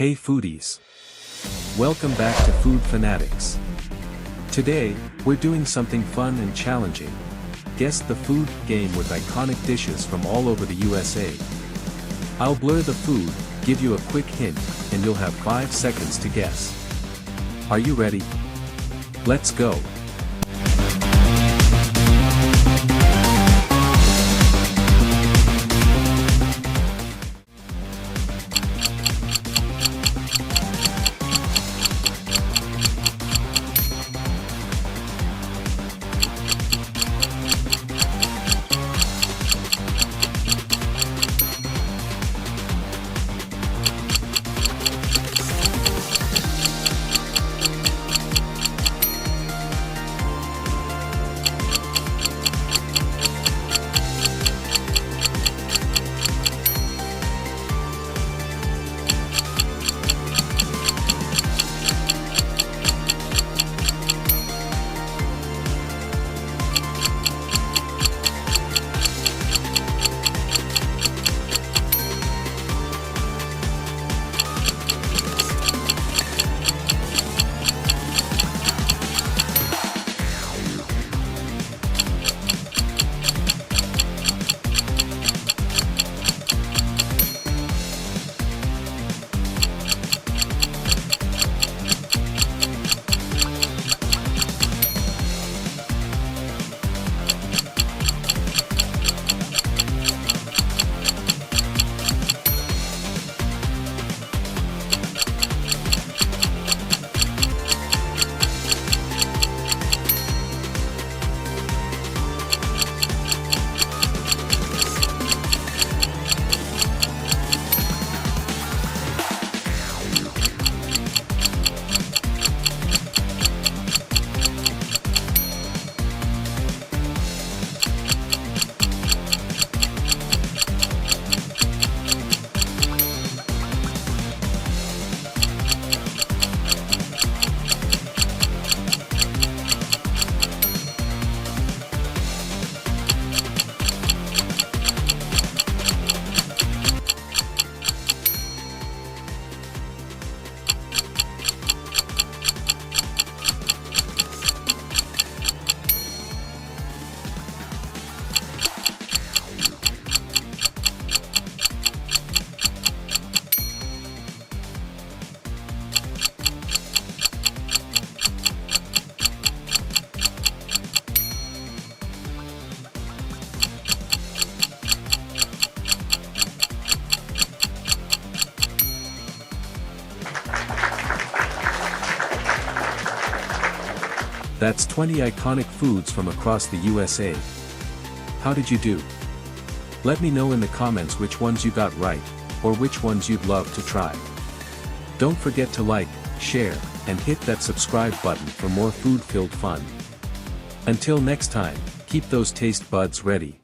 Hey foodies! Welcome back to Food Fanatics. Today, we're doing something fun and challenging. Guess the food game with iconic dishes from all over the USA. I'll blur the food, give you a quick hint, and you'll have 5 seconds to guess. Are you ready? Let's go! That's 20 iconic foods from across the USA. How did you do? Let me know in the comments which ones you got right, or which ones you'd love to try. Don't forget to like, share, and hit that subscribe button for more food-filled fun. Until next time, keep those taste buds ready.